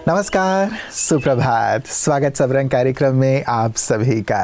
नमस्कार, सुप्रभात, स्वागत सबरंग कार्यक्रम में आप सभी का।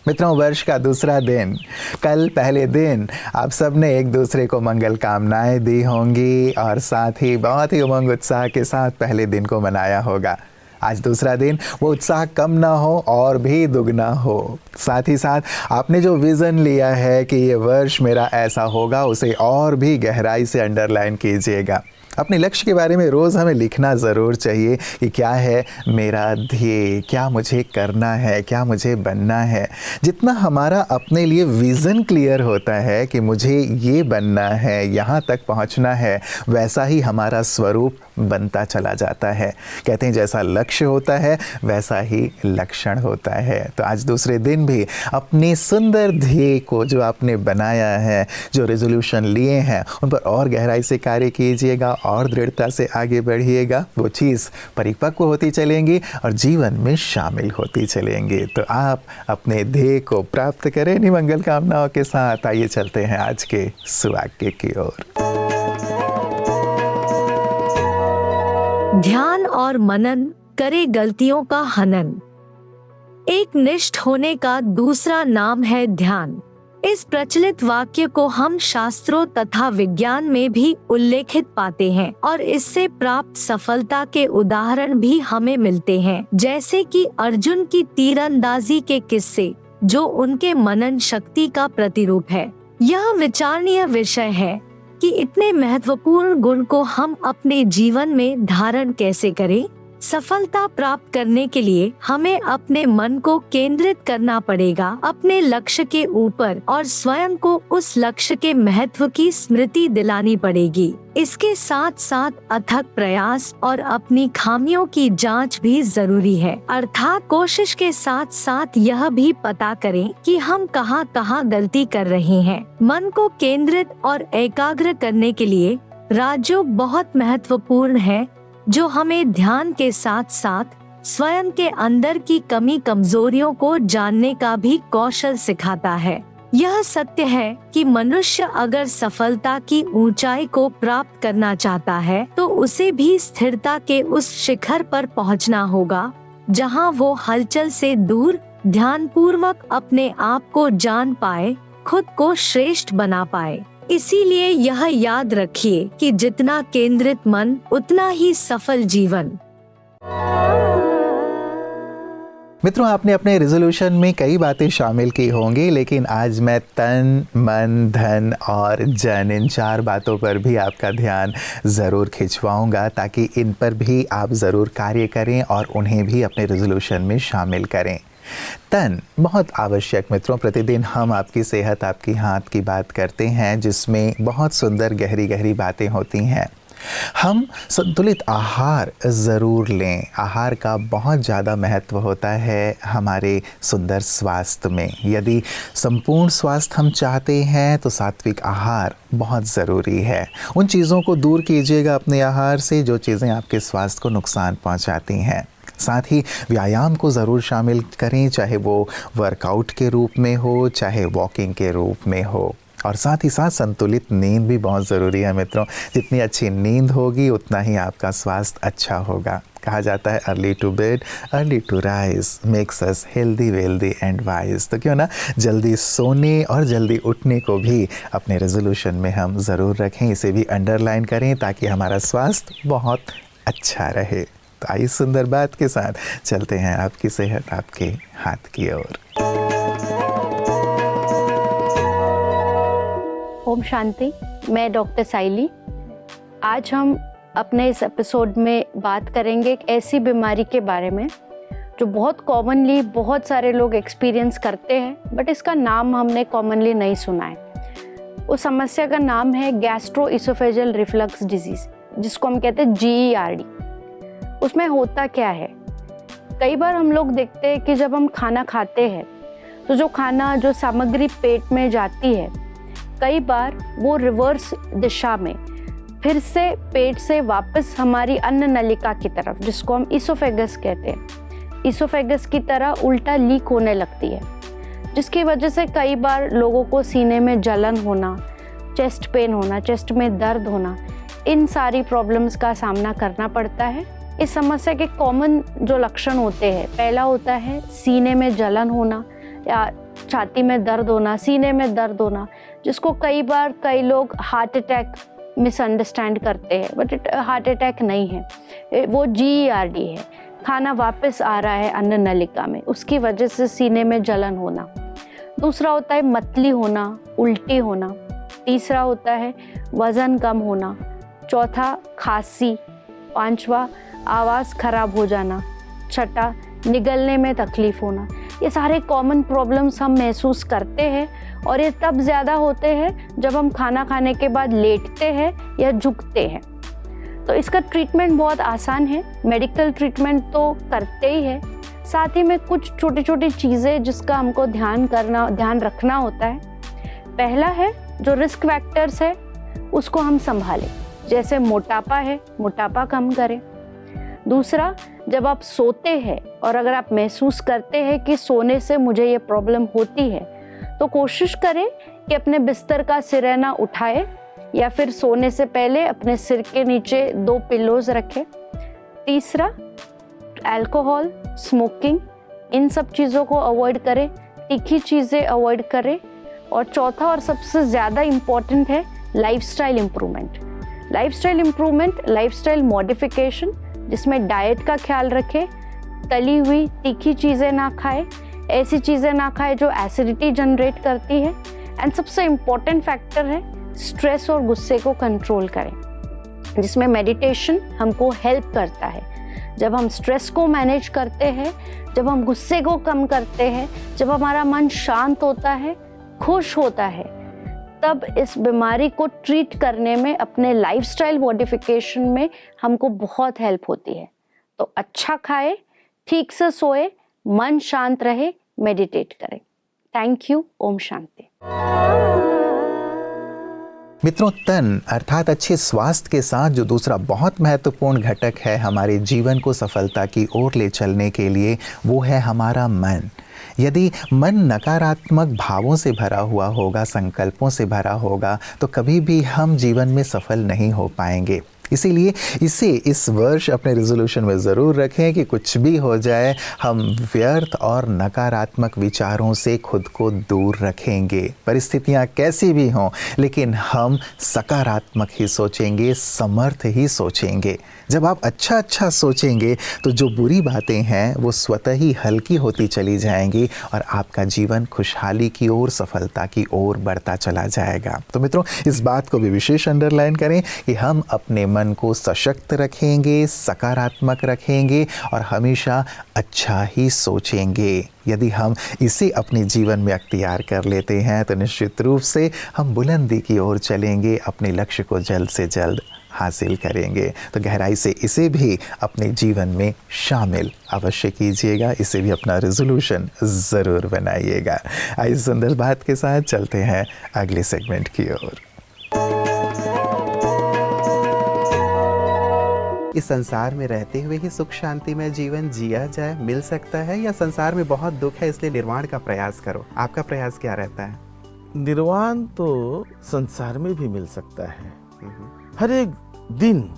मित्रों, वर्ष का दूसरा दिन, कल पहले दिन आप सब ने एक दूसरे को मंगल कामनाएं दी होंगी और साथ ही बहुत ही उमंग उत्साह के साथ पहले दिन को मनाया होगा। आज दूसरा दिन, वो उत्साह कम ना हो और भी दुगना हो। साथ ही साथ आपने जो विज़न लिया है कि ये वर्ष मेरा ऐसा होगा, उसे और भी गहराई से अंडरलाइन कीजिएगा। अपने लक्ष्य के बारे में रोज़ हमें लिखना ज़रूर चाहिए कि क्या है मेरा ध्येय, क्या मुझे करना है, क्या मुझे बनना है। जितना हमारा अपने लिए विज़न क्लियर होता है कि मुझे ये बनना है, यहाँ तक पहुँचना है, वैसा ही हमारा स्वरूप बनता चला जाता है। कहते हैं जैसा लक्ष्य होता है वैसा ही लक्षण होता है। तो आज दूसरे दिन भी अपने सुंदर ध्येय को जो आपने बनाया है, जो रेजोल्यूशन लिए हैं, उन पर और गहराई से कार्य कीजिएगा और दृढ़ता से आगे बढ़िएगा। वो चीज़ परिपक्व होती चलेंगी और जीवन में शामिल होती चलेंगी। तो आप अपने ध्येय को प्राप्त करें इन्हीं मंगल कामनाओं के साथ। आइए चलते हैं आज के सुवाक्य की ओर। ध्यान और मनन करे गलतियों का हनन। एक निष्ठ होने का दूसरा नाम है ध्यान। इस प्रचलित वाक्य को हम शास्त्रों तथा विज्ञान में भी उल्लेखित पाते हैं और इससे प्राप्त सफलता के उदाहरण भी हमें मिलते हैं, जैसे कि अर्जुन की तीरंदाजी के किस्से, जो उनके मनन शक्ति का प्रतिरूप है। यह विचारणीय विषय है कि इतने महत्वपूर्ण गुण को हम अपने जीवन में धारण कैसे करें। सफलता प्राप्त करने के लिए हमें अपने मन को केंद्रित करना पड़ेगा अपने लक्ष्य के ऊपर और स्वयं को उस लक्ष्य के महत्व की स्मृति दिलानी पड़ेगी। इसके साथ साथ अथक प्रयास और अपनी खामियों की जांच भी जरूरी है, अर्थात कोशिश के साथ साथ यह भी पता करें कि हम कहाँ कहाँ गलती कर रहे हैं। मन को केंद्रित और एकाग्र करने के लिए राजयोग बहुत महत्वपूर्ण है, जो हमें ध्यान के साथ साथ स्वयं के अंदर की कमी कमजोरियों को जानने का भी कौशल सिखाता है। यह सत्य है कि मनुष्य अगर सफलता की ऊंचाई को प्राप्त करना चाहता है तो उसे भी स्थिरता के उस शिखर पर पहुंचना होगा, जहां वो हलचल से दूर ध्यानपूर्वक अपने आप को जान पाए, खुद को श्रेष्ठ बना पाए। इसीलिए यह याद रखिए कि जितना केंद्रित मन उतना ही सफल जीवन। मित्रों, आपने अपने रेजोल्यूशन में कई बातें शामिल की होंगी, लेकिन आज मैं तन, मन, धन और जन, इन 4 बातों पर भी आपका ध्यान ज़रूर खिंचवाऊंगा, ताकि इन पर भी आप ज़रूर कार्य करें और उन्हें भी अपने रेजोल्यूशन में शामिल करें। तन बहुत आवश्यक। मित्रों, प्रतिदिन हम आपकी सेहत, आपकी हाथ की बात करते हैं, जिसमें बहुत सुंदर गहरी गहरी बातें होती हैं। हम संतुलित आहार ज़रूर लें। आहार का बहुत ज़्यादा महत्व होता है हमारे सुंदर स्वास्थ्य में। यदि संपूर्ण स्वास्थ्य हम चाहते हैं तो सात्विक आहार बहुत ज़रूरी है। उन चीज़ों को दूर कीजिएगा अपने आहार से जो चीज़ें आपके स्वास्थ्य को नुकसान पहुंचाती हैं। साथ ही व्यायाम को ज़रूर शामिल करें, चाहे वो वर्कआउट के रूप में हो, चाहे वॉकिंग के रूप में हो। और साथ ही साथ संतुलित नींद भी बहुत ज़रूरी है। मित्रों, जितनी अच्छी नींद होगी उतना ही आपका स्वास्थ्य अच्छा होगा। कहा जाता है early to bed early to rise makes us healthy wealthy and wise. तो क्यों ना जल्दी सोने और जल्दी उठने को भी अपने रेजोल्यूशन में हम ज़रूर रखें, इसे भी अंडरलाइन करें ताकि हमारा स्वास्थ्य बहुत अच्छा रहे। तो आइए सुंदर बात के साथ चलते हैं आपकी सेहत आपके हाथ की ओर। ओम शांति। मैं डॉक्टर साइली। आज हम अपने इस एपिसोड में बात करेंगे एक ऐसी बीमारी के बारे में जो बहुत कॉमनली बहुत सारे लोग एक्सपीरियंस करते हैं, बट इसका नाम हमने कॉमनली नहीं सुना है। उस समस्या का नाम है गैस्ट्रोइसोफेजियल रिफ्लक्स डिजीज़, जिसको हम कहते हैं GERD। उसमें होता क्या है, कई बार हम लोग देखते हैं कि जब हम खाना खाते हैं तो जो सामग्री पेट में जाती है, कई बार वो रिवर्स दिशा में फिर से पेट से वापस हमारी अन्न नलिका की तरफ, जिसको हम ईसोफेगस कहते हैं, ईसोफेगस की तरह उल्टा लीक होने लगती है, जिसकी वजह से कई बार लोगों को सीने में जलन होना, चेस्ट पेन होना, चेस्ट में दर्द होना, इन सारी प्रॉब्लम्स का सामना करना पड़ता है इस समस्या के कॉमन जो लक्षण होते हैं, पहला होता है सीने में जलन होना या छाती में दर्द होना, सीने में दर्द होना, जिसको कई बार कई लोग हार्ट अटैक मिसअंडरस्टैंड करते हैं, बट हार्ट अटैक नहीं है, वो GERD है। खाना वापस आ रहा है अन्न नलिका में, उसकी वजह से सीने में जलन होना। दूसरा होता है मतली होना, उल्टी होना। तीसरा होता है वज़न कम होना। चौथा खांसी। पांचवा आवाज़ खराब हो जाना। छठा निगलने में तकलीफ होना। ये सारे कॉमन प्रॉब्लम्स हम महसूस करते हैं और ये तब ज़्यादा होते हैं जब हम खाना खाने के बाद लेटते हैं या झुकते हैं। तो इसका ट्रीटमेंट बहुत आसान है, मेडिकल ट्रीटमेंट तो करते ही है, साथ ही में कुछ छोटी छोटी चीज़ें जिसका हमको ध्यान रखना होता है। पहला है जो रिस्क फैक्टर्स है उसको हम संभालें, जैसे मोटापा है, मोटापा कम करें। दूसरा, जब आप सोते हैं और अगर आप महसूस करते हैं कि सोने से मुझे ये प्रॉब्लम होती है, तो कोशिश करें कि अपने बिस्तर का सिरहाना उठाए या फिर सोने से पहले अपने सिर के नीचे 2 पिलोज रखें। तीसरा, अल्कोहल, स्मोकिंग, इन सब चीज़ों को अवॉइड करें, तीखी चीज़ें अवॉइड करें। और चौथा और सबसे ज़्यादा इम्पॉर्टेंट है lifestyle improvement. Lifestyle improvement, lifestyle modification, जिसमें डाइट का ख्याल रखें, तली हुई तीखी चीज़ें ना खाएं, ऐसी चीज़ें ना खाएं जो एसिडिटी जनरेट करती है। एंड सबसे इम्पॉर्टेंट फैक्टर है स्ट्रेस और गुस्से को कंट्रोल करें, जिसमें मेडिटेशन हमको हेल्प करता है। जब हम स्ट्रेस को मैनेज करते हैं, जब हम गुस्से को कम करते हैं, जब हमारा मन शांत होता है, खुश होता है, तब इस बीमारी को ट्रीट करने में, अपने लाइफस्टाइल मॉडिफिकेशन में हमको बहुत हेल्प होती है। तो अच्छा खाए, ठीक से सोए, मन शांत रहे, मेडिटेट करें। Thank you. ओम शांति। मित्रों, तन अर्थात अच्छे स्वास्थ्य के साथ जो दूसरा बहुत महत्वपूर्ण घटक है हमारे जीवन को सफलता की ओर ले चलने के लिए, वो है हमारा मन। यदि मन नकारात्मक भावों से भरा हुआ होगा, संकल्पों से भरा होगा, तो कभी भी हम जीवन में सफल नहीं हो पाएंगे। इसीलिए इसे इस वर्ष अपने रेजोल्यूशन में ज़रूर रखें कि कुछ भी हो जाए, हम व्यर्थ और नकारात्मक विचारों से खुद को दूर रखेंगे। परिस्थितियां कैसी भी हों, लेकिन हम सकारात्मक ही सोचेंगे, समर्थ ही सोचेंगे। जब आप अच्छा सोचेंगे तो जो बुरी बातें हैं वो स्वतः ही हल्की होती चली जाएंगी और आपका जीवन खुशहाली की ओर, सफलता की ओर बढ़ता चला जाएगा। तो मित्रों, इस बात को भी विशेष अंडरलाइन करें कि हम अपने मन को सशक्त रखेंगे, सकारात्मक रखेंगे और हमेशा अच्छा ही सोचेंगे। यदि हम इसे अपने जीवन में अख्तियार कर लेते हैं तो निश्चित रूप से हम बुलंदी की ओर चलेंगे, अपने लक्ष्य को जल्द से जल्द हासिल करेंगे। तो गहराई से इसे भी अपने जीवन में शामिल अवश्य कीजिएगा, इसे भी अपना रेजोल्यूशन ज़रूर बनाइएगा। आइए सुंदर बात के साथ चलते हैं अगले सेगमेंट की ओर। इस संसार में रहते हुए ही सुख शांति में जीवन जिया जाए, मिल सकता है, या संसार में बहुत दुख है इसलिए निर्वाण का प्रयास करो? आपका प्रयास क्या रहता है? निर्वाण तो संसार में भी मिल सकता है। हर एक दिन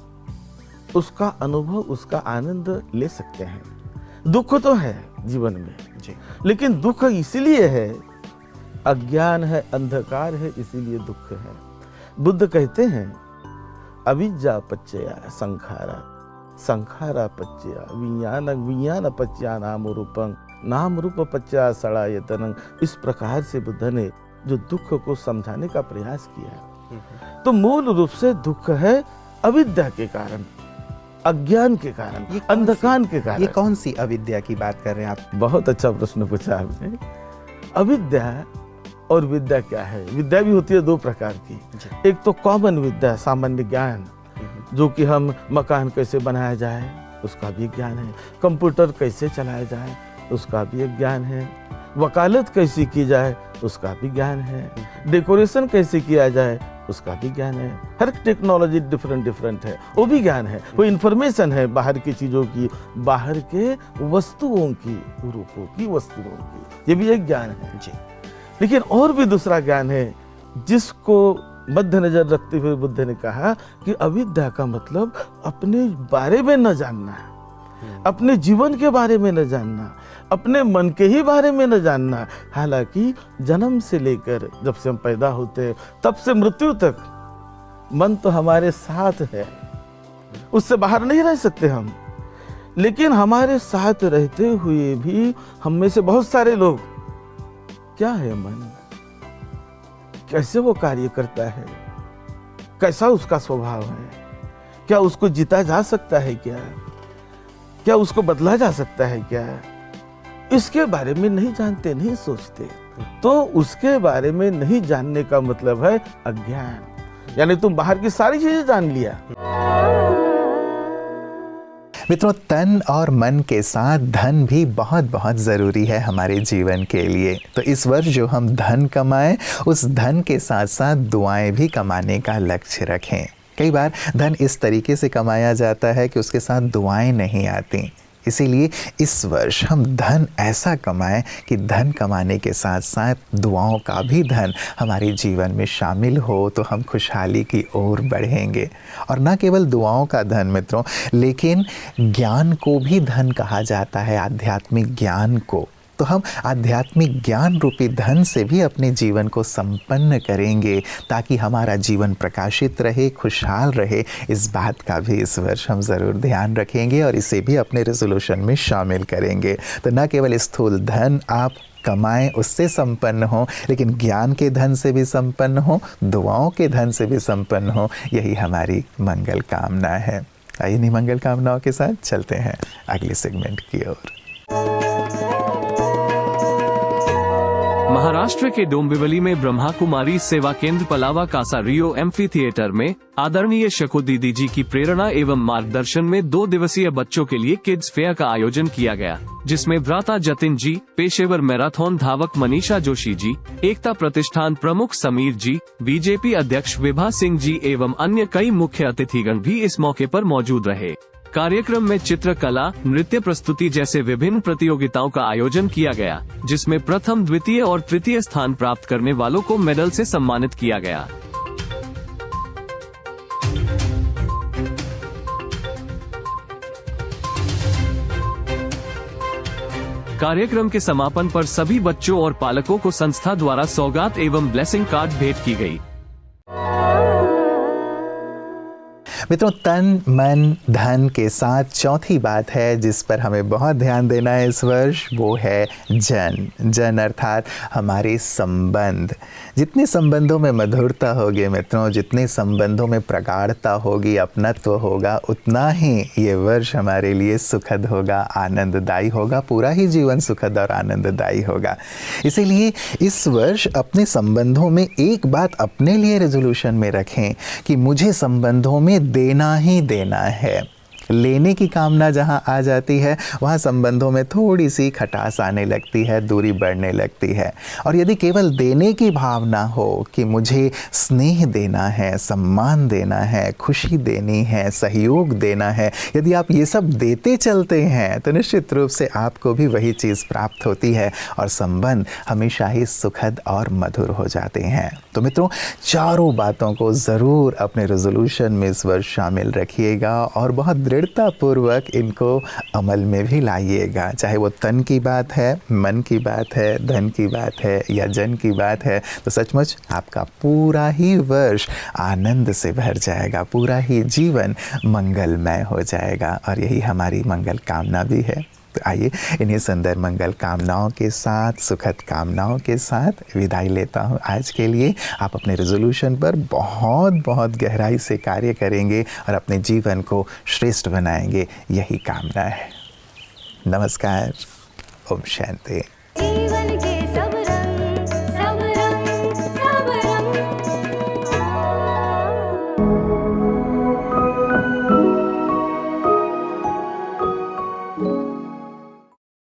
उसका अनुभव, उसका आनंद ले सकते हैं। दुख तो है जीवन में जी, लेकिन दुख इसलिए है, अज्ञान है, अंधकार है, इसीलिए दुख है। बुद्ध कहते हैं अविद्या पच्चया संखारा, संखारा पच्चया विज्ञान, विज्ञान पच्चया नाम रूपं, नाम रूप पच्चया सड़ायतनं। इस प्रकार से बुद्ध ने जो दुख को समझाने का प्रयास किया। तो मूल रूप से दुख है अविद्या के कारण, अज्ञान के कारण, अंधकार के कारण। ये कौन सी अविद्या की बात कर रहे हैं आप? बहुत अच्छा प्रश्न पूछा आपने। अविद्या और विद्या क्या है? विद्या भी होती है 2 प्रकार की। एक तो कॉमन विद्या, सामान्य ज्ञान, जो कि हम मकान कैसे बनाया जाए उसका भी ज्ञान है, कंप्यूटर कैसे चलाया जाए उसका भी एक ज्ञान है, वकालत कैसी की जाए उसका भी ज्ञान है, डेकोरेशन कैसे किया जाए उसका भी ज्ञान है। हर टेक्नोलॉजी डिफरेंट है, वो भी ज्ञान है, वो इन्फॉर्मेशन है बाहर की चीज़ों की, बाहर के वस्तुओं की, रूपों की, वस्तुओं की, ये भी एक ज्ञान है जी। लेकिन और भी दूसरा ज्ञान है जिसको मध्य नजर रखते हुए बुद्ध ने कहा कि अविद्या का मतलब अपने बारे में न जानना, अपने जीवन के बारे में न जानना, अपने मन के ही बारे में न जानना। हालांकि जन्म से लेकर जब से हम पैदा होते तब से मृत्यु तक मन तो हमारे साथ है, उससे बाहर नहीं रह सकते हम। लेकिन हमारे साथ रहते हुए भी हम में से बहुत सारे लोग, क्या है मन, कैसे वो कार्य करता है, कैसा उसका स्वभाव है, क्या उसको जीता जा सकता है, क्या उसको बदला जा सकता है, क्या इसके बारे में नहीं जानते, नहीं सोचते। तो उसके बारे में नहीं जानने का मतलब है अज्ञान। यानी तुम बाहर की सारी चीजें जान लिया। मित्रों, तन और मन के साथ धन भी बहुत बहुत ज़रूरी है हमारे जीवन के लिए। तो इस वर्ष जो हम धन कमाएं, उस धन के साथ साथ दुआएं भी कमाने का लक्ष्य रखें। कई बार धन इस तरीके से कमाया जाता है कि उसके साथ दुआएं नहीं आती। इसीलिए इस वर्ष हम धन ऐसा कमाएं कि धन कमाने के साथ साथ दुआओं का भी धन हमारे जीवन में शामिल हो, तो हम खुशहाली की ओर बढ़ेंगे। और न केवल दुआओं का धन मित्रों, लेकिन ज्ञान को भी धन कहा जाता है, आध्यात्मिक ज्ञान को। तो हम आध्यात्मिक ज्ञान रूपी धन से भी अपने जीवन को संपन्न करेंगे, ताकि हमारा जीवन प्रकाशित रहे, खुशहाल रहे। इस बात का भी इस वर्ष हम ज़रूर ध्यान रखेंगे और इसे भी अपने रेजोल्यूशन में शामिल करेंगे। तो न केवल स्थूल धन आप कमाएं, उससे संपन्न हो, लेकिन ज्ञान के धन से भी संपन्न हो, दुआओं के धन से भी संपन्न हो। यही हमारी मंगल कामना है। आइए इन्हीं मंगल कामनाओं के साथ चलते हैं अगले सेगमेंट की ओर। महाराष्ट्र के डोंबिवली में ब्रह्मा कुमारी सेवा केंद्र पलावा कासा रियो एम्फी थिएटर में आदरणीय शकु दीदी जी की प्रेरणा एवं मार्गदर्शन में 2 दिवसीय बच्चों के लिए किड्स फेयर का आयोजन किया गया, जिसमें भ्राता जतिन जी, पेशेवर मैराथन धावक मनीषा जोशी जी, एकता प्रतिष्ठान प्रमुख समीर जी, बीजेपी अध्यक्ष विभा सिंह जी एवं अन्य कई मुख्य अतिथिगण भी इस मौके पर मौजूद रहे। कार्यक्रम में चित्रकला, नृत्य प्रस्तुति जैसे विभिन्न प्रतियोगिताओं का आयोजन किया गया, जिसमें प्रथम, द्वितीय और तृतीय स्थान प्राप्त करने वालों को मेडल से सम्मानित किया गया। कार्यक्रम के समापन पर सभी बच्चों और पालकों को संस्था द्वारा सौगात एवं ब्लेसिंग कार्ड भेंट की गई। मित्रों, तन मन धन के साथ चौथी बात है जिस पर हमें बहुत ध्यान देना है इस वर्ष, वो है जन। जन अर्थात हमारे संबंध। जितने संबंधों में मधुरता होगी मित्रों, जितने संबंधों में प्रगाढ़ता होगी, अपनत्व होगा, उतना ही ये वर्ष हमारे लिए सुखद होगा, आनंददायी होगा। पूरा ही जीवन सुखद और आनंददायी होगा। इसीलिए इस वर्ष अपने संबंधों में एक बात अपने लिए रेजोल्यूशन में रखें कि मुझे संबंधों में देना ही देना है। लेने की कामना जहाँ आ जाती है, वहाँ संबंधों में थोड़ी सी खटास आने लगती है, दूरी बढ़ने लगती है। और यदि केवल देने की भावना हो कि मुझे स्नेह देना है, सम्मान देना है, खुशी देनी है, सहयोग देना है, यदि आप ये सब देते चलते हैं तो निश्चित रूप से आपको भी वही चीज़ प्राप्त होती है और संबंध हमेशा ही सुखद और मधुर हो जाते हैं। तो मित्रों, चारों बातों को ज़रूर अपने रेजोल्यूशन में इस वर्ष शामिल रखिएगा और बहुत दृढ़तापूर्वक इनको अमल में भी लाइएगा। चाहे वो तन की बात है, मन की बात है, धन की बात है या जन की बात है, तो सचमुच आपका पूरा ही वर्ष आनंद से भर जाएगा, पूरा ही जीवन मंगलमय हो जाएगा। और यही हमारी मंगल कामना भी है। तो आइए इन्हीं सुंदर मंगल कामनाओं के साथ, सुखद कामनाओं के साथ विदाई लेता हूँ आज के लिए। आप अपने रेजोल्यूशन पर बहुत बहुत गहराई से कार्य करेंगे और अपने जीवन को श्रेष्ठ बनाएंगे, यही कामना है। नमस्कार। ओम शांति।